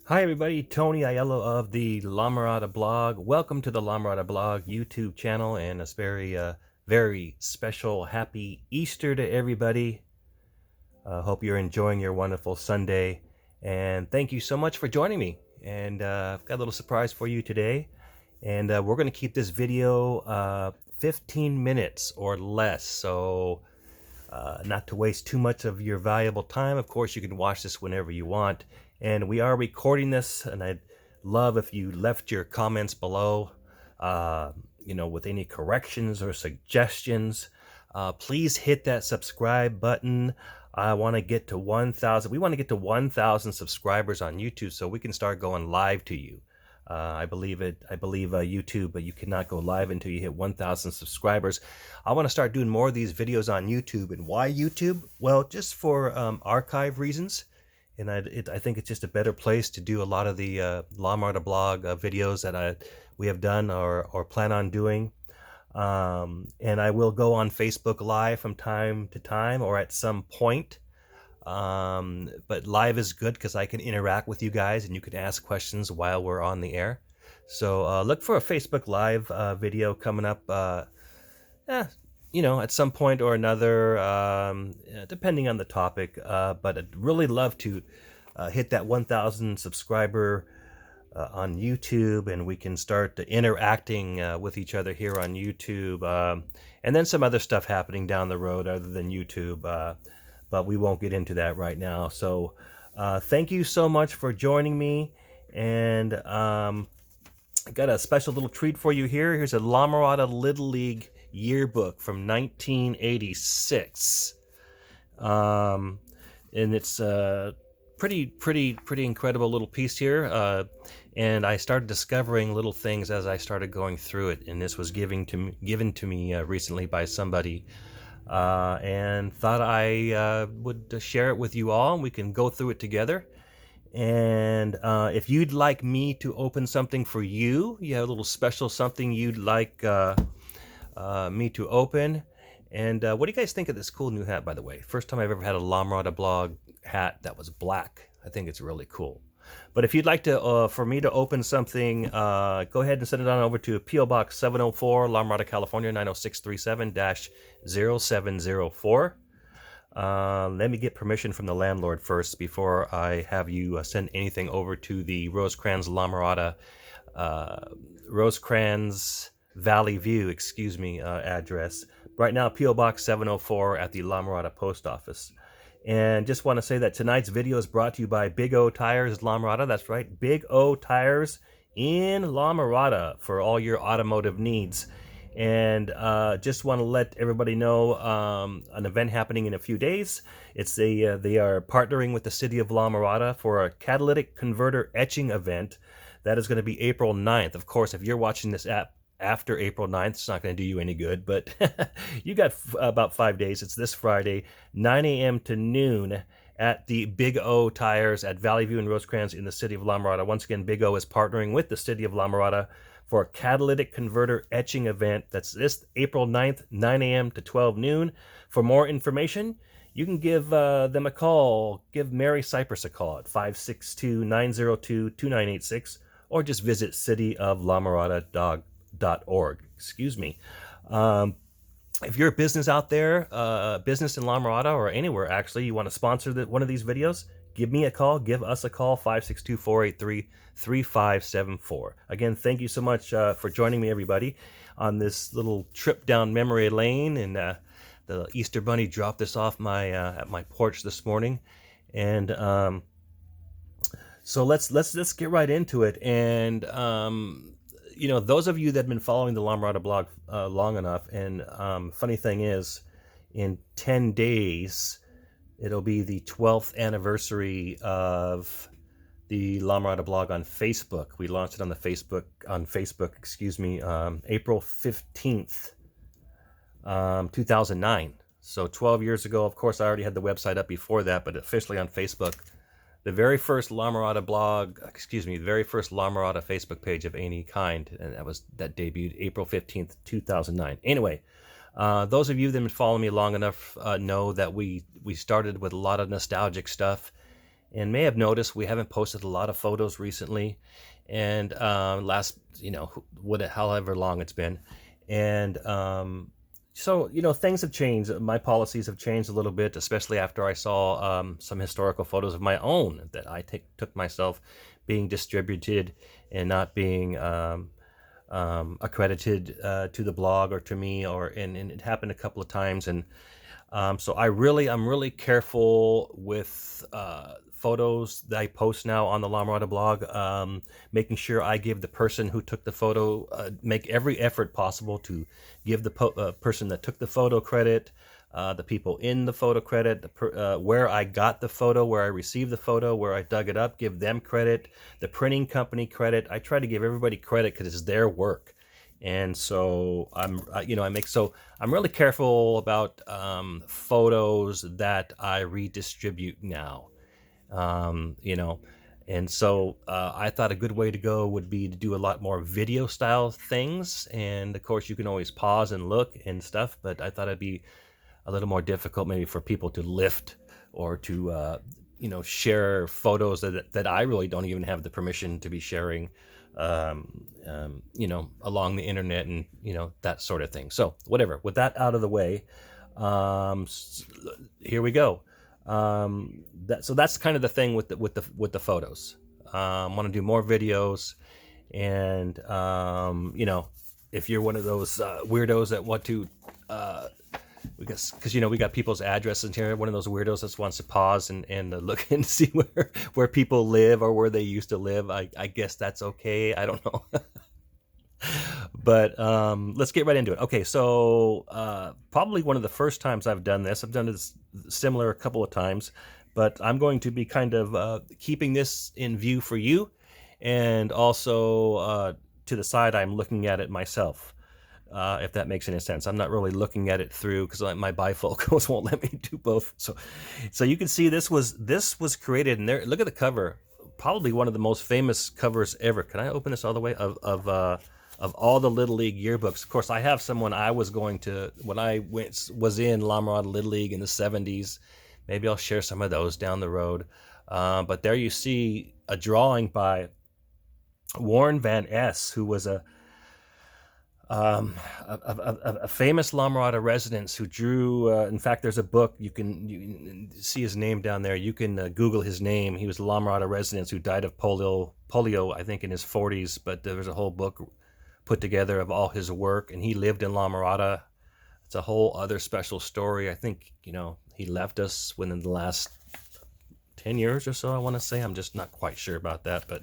Hi everybody, Tony Aiello of the La Mirada blog. Welcome to the La Mirada blog YouTube channel and a very special happy Easter to everybody. Hope you're enjoying your wonderful Sunday and thank you so much for joining me. And I've got a little surprise for you today, and we're going to keep this video 15 minutes or less, so not to waste too much of your valuable time. Of course, you can watch this whenever you want. And we are recording this, and I'd love if you left your comments below, with any corrections or suggestions. Please hit that subscribe button. I want to get to 1,000. We want to get to 1,000 subscribers on YouTube so we can start going live to you. I believe YouTube, but you cannot go live until you hit 1,000 subscribers. I want to start doing more of these videos on YouTube. And why YouTube? Well, just for archive reasons. And I think it's just a better place to do a lot of the La Mirada blog videos that we have done or plan on doing. And I will go on Facebook Live from time to time or at some point. But live is good because I can interact with you guys and you can ask questions while we're on the air. So look for a Facebook Live video coming up, at some point or another, depending on the topic. But I'd really love to hit that 1,000 subscriber on YouTube, and we can start interacting with each other here on YouTube, and then some other stuff happening down the road other than YouTube, but we won't get into that right now. So thank you so much for joining me, and I got a special little treat for you here. Here's a La Mirada Little League yearbook from 1986, and it's a pretty incredible little piece here. And I started discovering little things as I started going through it, and this was given to me recently by somebody, and thought I would share it with you all, and we can go through it together. And if you'd like me to open something for you, you have a little special something you'd like me to open. And what do you guys think of this cool new hat, by the way? First time I've ever had a La Mirada blog hat that was black. I think it's really cool. But if you'd like to, for me to open something, go ahead and send it on over to P.O. Box 704, La Mirada, California, 90637-0704. Let me get permission from the landlord first before I have you send anything over to the Rosecrans La Mirada, Rosecrans Valley View, address. Right now, P.O. Box 704 at the La Mirada Post Office. And just want to say that tonight's video is brought to you by Big O Tires La Mirada. That's right, Big O Tires in La Mirada for all your automotive needs. And just want to let everybody know an event happening in a few days. They are partnering with the city of La Mirada for a catalytic converter etching event that is going to be April 9th. Of course, if you're watching this after April 9th, it's not going to do you any good, but you got about 5 days. It's this Friday, 9 a.m. to noon at the Big O Tires at Valley View and Rosecrans in the city of La Mirada. Once again, Big O is partnering with the city of La Mirada for a catalytic converter etching event. That's this April 9th, 9 a.m. to 12 noon. For more information, you can give them a call. Give Mary Cypress a call at 562-902-2986, or just visit cityoflamirada.org. If you're a business out there, business in La Mirada or anywhere actually, you want to sponsor one of these videos, give me a call, give us a call, 562-483-3574. Again, thank you so much for joining me, everybody, on this little trip down memory lane. And the Easter Bunny dropped this off at my porch this morning. And so let's get right into it. And those of you that have been following the La Mirada blog long enough, and funny thing is, in 10 days, it'll be the 12th anniversary of the La Mirada blog on Facebook. We launched it on Facebook, April 15th, 2009. So 12 years ago. Of course, I already had the website up before that, but officially on Facebook. The very first La Mirada Facebook page of any kind, and that debuted April 15th, 2009. Anyway, those of you that have been following me long enough know that we started with a lot of nostalgic stuff, and may have noticed we haven't posted a lot of photos recently, and last, however long it's been, and so things have changed. My policies have changed a little bit, especially after I saw some historical photos of my own that I took myself being distributed and not being accredited to the blog or to me, and it happened a couple of times, and so I'm really careful with photos that I post now on the La Mirada blog, making sure I give the person who took the photo, make every effort possible to give the person that took the photo credit, the people in the photo credit, where I got the photo, where I received the photo, where I dug it up, give them credit, the printing company credit. I try to give everybody credit because it's their work. And so I'm really careful about photos that I redistribute now. And so I thought a good way to go would be to do a lot more video style things. And of course, you can always pause and look and stuff, but I thought it'd be a little more difficult maybe for people to lift or to share photos that I really don't even have the permission to be sharing, along the internet, and that sort of thing. So whatever, with that out of the way, here we go. So that's kind of the thing with the photos. I want to do more videos, and if you're one of those weirdos that want to, because we got people's addresses here. One of those weirdos that wants to pause and look and see where people live or where they used to live. I guess that's okay. I don't know. But let's get right into it. Okay, so probably one of the first times I've done this. I've done this similar a couple of times, but I'm going to be kind of keeping this in view for you, and also to the side I'm looking at it myself, if that makes any sense. I'm not really looking at it through because my bifocals won't let me do both. So you can see this was created, and there. Look at the cover. Probably one of the most famous covers ever. Can I open this all the way? Of all the Little League yearbooks. Of course, I have someone I was going to, when I was in La Mirada Little League in the 70s. Maybe I'll share some of those down the road. But there you see a drawing by Warren Van Ness, who was a famous La Mirada resident who drew, in fact, there's a book, you can see his name down there. You can Google his name. He was a La Mirada resident who died of polio, I think in his 40s, but there was a whole book put together of all his work, and he lived in La Mirada. It's a whole other special story. I think, he left us within the last 10 years or so, I want to say. I'm just not quite sure about that, but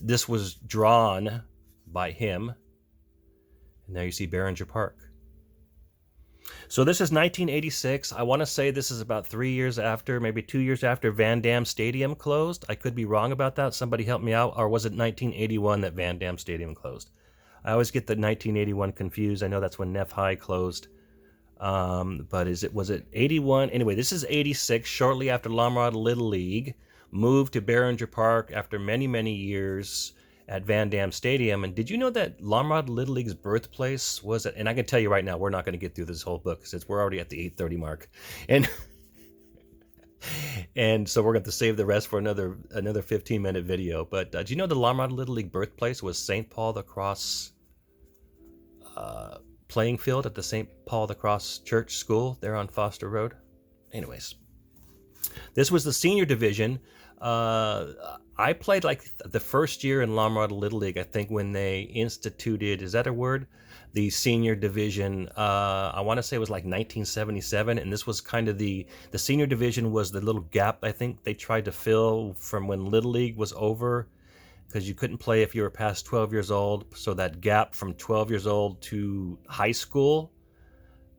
this was drawn by him. And there you see Behringer Park. So this is 1986. I want to say this is about 3 years after, maybe 2 years after Van Damme Stadium closed. I could be wrong about that. Somebody help me out. Or was it 1981 that Van Damme Stadium closed? I always get the 1981 confused. I know that's when Neff High closed. But was it 81? Anyway, this is 86, shortly after La Mirada Little League moved to Behringer Park after many, many years at Van Damme Stadium. And did you know that La Mirada Little League's birthplace was at, and I can tell you right now, we're not going to get through this whole book since we're already at the 8:30 mark. And so we're going to save the rest for another 15-minute video. But do you know the La Mirada Little League birthplace was St. Paul the Cross playing field at the St. Paul the Cross Church School there on Foster Road? Anyways, this was the senior division. I played like the first year in La Mirada Little League, I think, when they instituted, is that a word? The senior division. I want to say it was like 1977, and this was kind of the senior division was the little gap I think they tried to fill from when Little League was over, because you couldn't play if you were past 12 years old. So that gap from 12 years old to high school,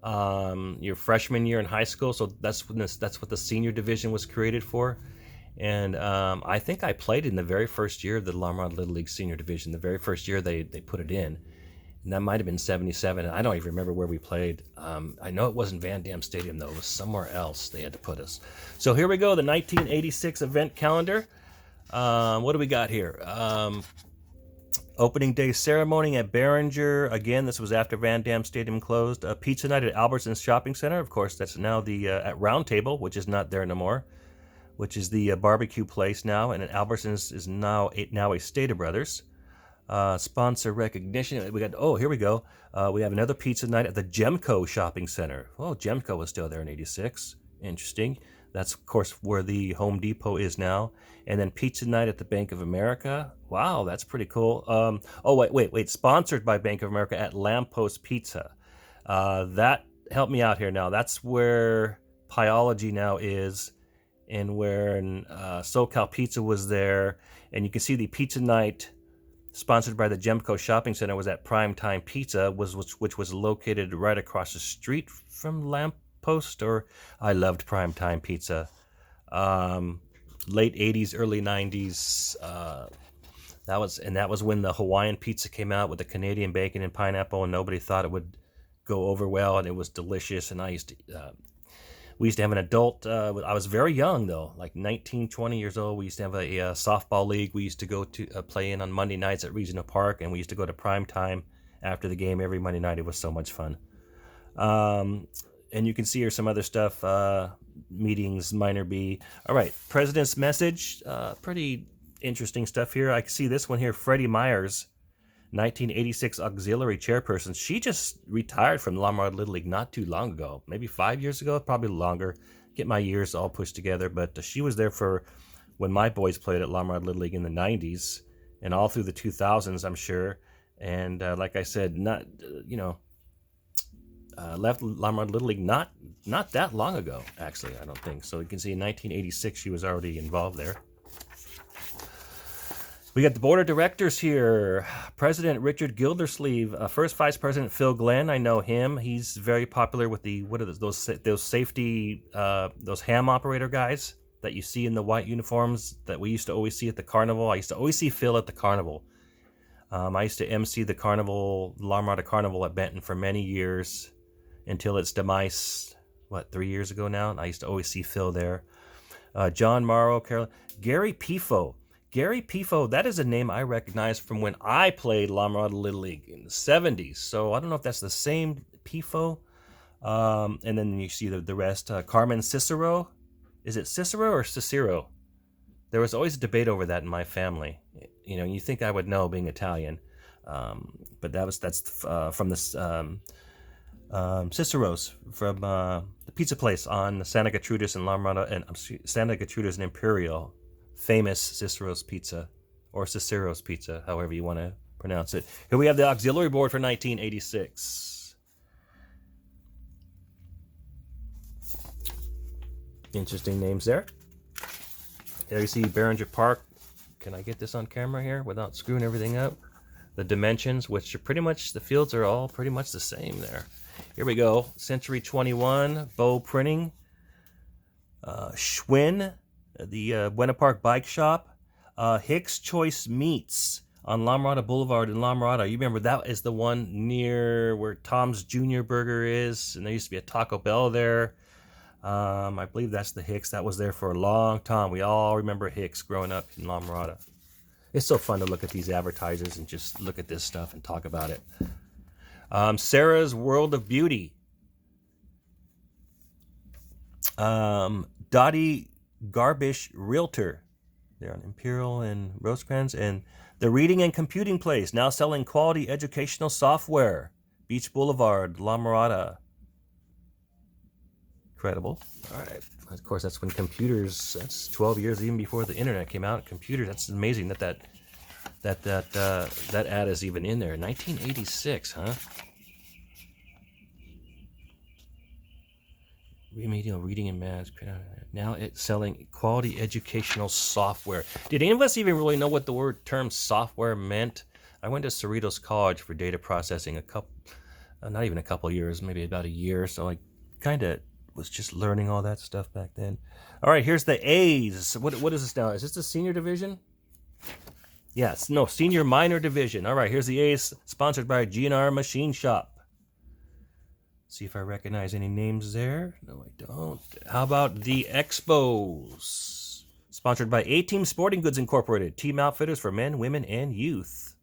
your freshman year in high school. So that's what the senior division was created for. And I think I played in the very first year of the La Mirada Little League Senior Division. The very first year they put it in. And that might have been 77. And I don't even remember where we played. I know it wasn't Van Damme Stadium, though. It was somewhere else they had to put us. So here we go, the 1986 event calendar. What do we got here? Opening day ceremony at Behringer. Again, this was after Van Damme Stadium closed. Pizza night at Albertsons Shopping Center. Of course, that's now the at Round Table, which is not there no more. which is the barbecue place now, and Albertsons is now a Stater Brothers. Sponsor recognition. We got, oh, here we go. We have another pizza night at the Gemco Shopping Center. Oh, Gemco was still there in 86. Interesting. That's, of course, where the Home Depot is now. And then pizza night at the Bank of America. Wow, that's pretty cool. Oh, wait. Sponsored by Bank of America at Lamppost Pizza. That helped me out here now. That's where Pyology now is, and where SoCal Pizza was there. And you can see the pizza night sponsored by the Gemco Shopping Center was at Primetime Pizza, which was located right across the street from Lamppost. Or I loved Primetime Pizza. Late 80s, early 90s. That was when the Hawaiian pizza came out with the Canadian bacon and pineapple, and nobody thought it would go over well, and it was delicious. And we used to have an adult, I was very young though, like 19, 20 years old. We used to have a softball league. We used to go to play in on Monday nights at Regional Park, and we used to go to prime time after the game every Monday night. It was so much fun. And you can see here some other stuff, meetings, minor B. All right, President's Message, pretty interesting stuff here. I can see this one here, Freddie Meyers, 1986 auxiliary chairperson. She just retired from the Lamar Little League not too long ago, maybe 5 years ago, probably longer. Get my years all pushed together, but she was there for when my boys played at Lamar Little League in the 90s and all through the 2000s, I'm sure. And like I said, left Lamar Little League not that long ago, actually, I don't think. So you can see in 1986 she was already involved there. We got the board of directors here. President Richard Gildersleeve, first vice president Phil Glenn. I know him. He's very popular with the those safety those ham operator guys that you see in the white uniforms that we used to always see at the carnival. I used to always see Phil at the carnival. I used to MC the carnival, La Mirada Carnival at Benton for many years until its demise. 3 years ago now? And I used to always see Phil there. John Morrow, Gary Pifo. Gary Pifo, that is a name I recognize from when I played La Mirada Little League in the 70s. So I don't know if that's the same Pifo. And then you see the rest. Carmen Cicero. Is it Cicero or Cicero? There was always a debate over that in my family. You think I would know being Italian. But that's from this Cicero's, from the pizza place on Santa Gertrudis and La Mirada, and Santa Gertrudis and Imperial. Famous Cicero's Pizza, or Cicero's Pizza, however you want to pronounce it. Here we have the auxiliary board for 1986. Interesting names there. There you see Behringer Park. Can I get this on camera here without screwing everything up? The dimensions, which are pretty much, the fields are all pretty much the same there. Here we go. Century 21, Bow Printing, Schwinn, the Buena Park Bike Shop, Hicks Choice Meats on La Mirada Boulevard in La Mirada. You remember that is the one near where Tom's Jr. Burger is, and there used to be a Taco Bell there. I believe that's the Hicks. That was there for a long time. We all remember Hicks growing up in La Mirada. It's so fun to look at these advertisers and just look at this stuff and talk about it. Sarah's World of Beauty. Dottie Garbish Realtor. They're on Imperial and Rosecrans. And the Reading and Computing Place, now selling quality educational software. Beach Boulevard, La Mirada. Incredible. All right. Of course, that's when computers, that's 12 years even before the internet came out. Computers, that's amazing that ad is even in there. 1986, huh? Remedial Reading and Math. Now it's selling quality educational software. Did any of us even really know what the term software meant? I went to Cerritos College for data processing not even a couple years, maybe about a year. So I kind of was just learning all that stuff back then. All right, here's the A's. What is this now? Is this the senior division? Yes, no, senior minor division. All right, here's the A's, sponsored by GNR Machine Shop. See if I recognize any names there. No, I don't. How about the Expos? Sponsored by A-Team Sporting Goods Incorporated. Team outfitters for men, women, and youth.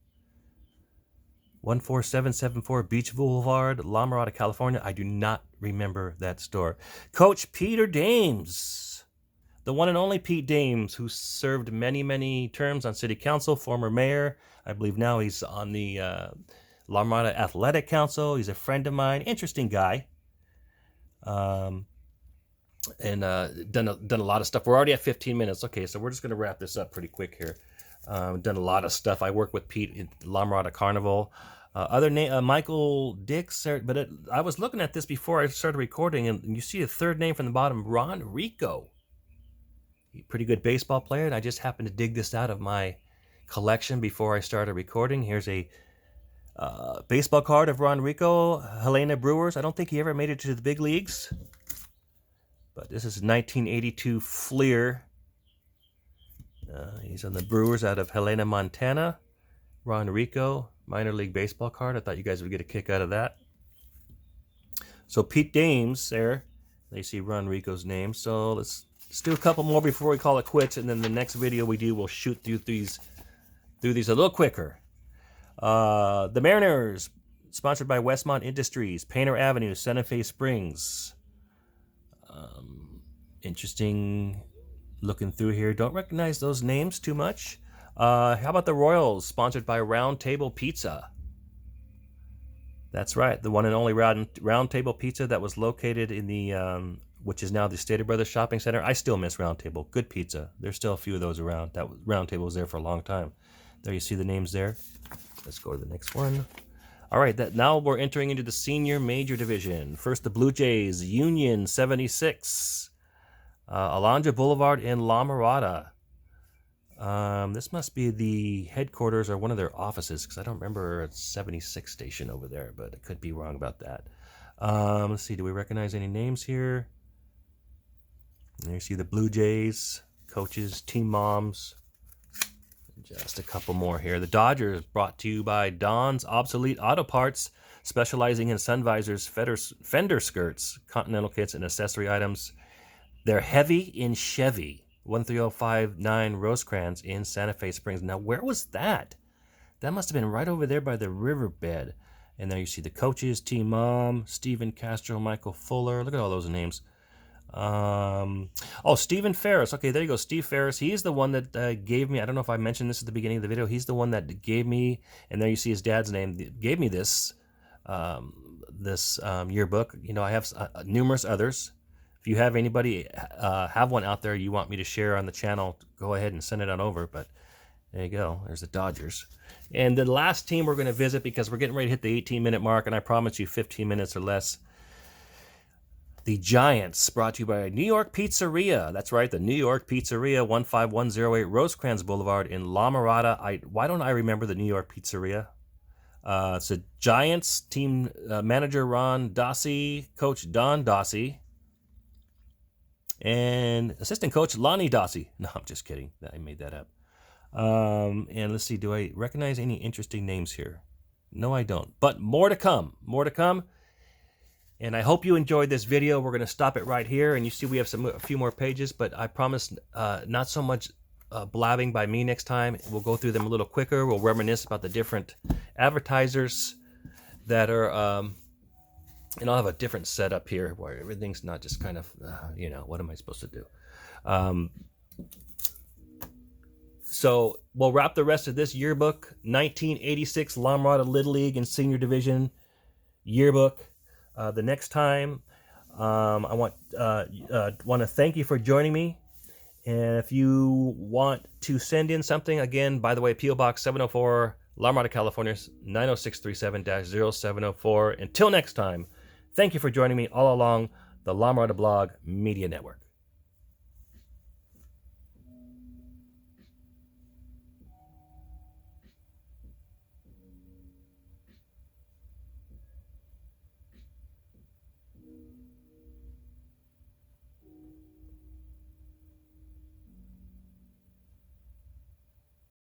14774 Beach Boulevard, La Mirada, California. I do not remember that store. Coach Peter Dames. the one and only Pete Dames, who served many, many terms on city council, former mayor. I believe now he's on the La Mirada Athletic Council. He's a friend of mine. Interesting guy. And done a lot of stuff. We're already at 15 minutes. Okay, so we're just going to wrap this up pretty quick here. Done a lot of stuff. I work with Pete in La Mirada Carnival. Other name, Michael Dix, but I was looking at this before I started recording, and you see a third name from the bottom, Ron Rico. Pretty good baseball player, and I just happened to dig this out of my collection before I started recording. Here's a baseball card of Ron Rico, Helena Brewers. I don't think he ever made it to the big leagues, but this is 1982 Fleer. He's on the Brewers out of Helena, Montana. Ron Rico, minor league baseball card. I thought you guys would get a kick out of that. So Pete Dames there. They see Ron Rico's name. So let's do a couple more before we call it quits, and then the next video we do, we'll shoot through these a little quicker. The Mariners, sponsored by Westmont Industries, Painter Avenue, Santa Fe Springs. Interesting looking through here. Don't recognize those names too much. How about the Royals, sponsored by Round Table Pizza? That's right, the one and only Round Table Pizza that was located in the, which is now the Stater Brothers Shopping Center. I still miss Round Table. Good pizza. There's still a few of those around. That Round Table was there for a long time. There you see the names there. Let's go to the next one. All right, now we're entering into the senior major division. First, the Blue Jays, Union 76, Alondra Boulevard in La Mirada. This must be the headquarters or one of their offices, because I don't remember a 76 station over there, but I could be wrong about that. Let's see, do we recognize any names here? There you see the Blue Jays, coaches, team moms. Just a couple more here. The Dodgers, brought to you by Don's Obsolete Auto Parts, specializing in sun visors, fender skirts, Continental kits, and accessory items. They're heavy in Chevy. 13059 Rosecrans in Santa Fe Springs. Now, where was that? That must have been right over there by the riverbed. And there you see the coaches, Team Mom, Stephen Castro, Michael Fuller. Look at all those names. Oh, Stephen Ferris. Okay, there you go. Steve Ferris. He's the one that gave me, I don't know if I mentioned this at the beginning of the video. He's the one that gave me, and there you see his dad's name, gave me this, yearbook. You know, I have numerous others. If you have anybody have one out there you want me to share on the channel, go ahead and send it on over. But there you go. There's the Dodgers. And the last team we're going to visit, because we're getting ready to hit the 18-minute mark, and I promise you 15 minutes or less. The Giants, brought to you by New York Pizzeria. That's right, the New York Pizzeria, 15108 Rosecrans Boulevard in La Mirada. Why don't I remember the New York Pizzeria? It's the Giants team manager Ron Dossie, coach Don Dossie, and assistant coach Lonnie Dossie. No, I'm just kidding. I made that up. And let's see, do I recognize any interesting names here? No, I don't. But more to come. More to come. And I hope you enjoyed this video. We're going to stop it right here. And you see we have a few more pages, but I promise not so much blabbing by me next time. We'll go through them a little quicker. We'll reminisce about the different advertisers that are... and I'll have a different setup here where everything's not just kind of, you know, what am I supposed to do? So we'll wrap the rest of this yearbook, 1986 La Mirada Little League and Senior Division yearbook. The next time, I want to thank you for joining me. And if you want to send in something, again, by the way, P.O. Box 704, La Mirada, California, 90637-0704. Until next time, thank you for joining me all along the La Mirada Blog Media Network.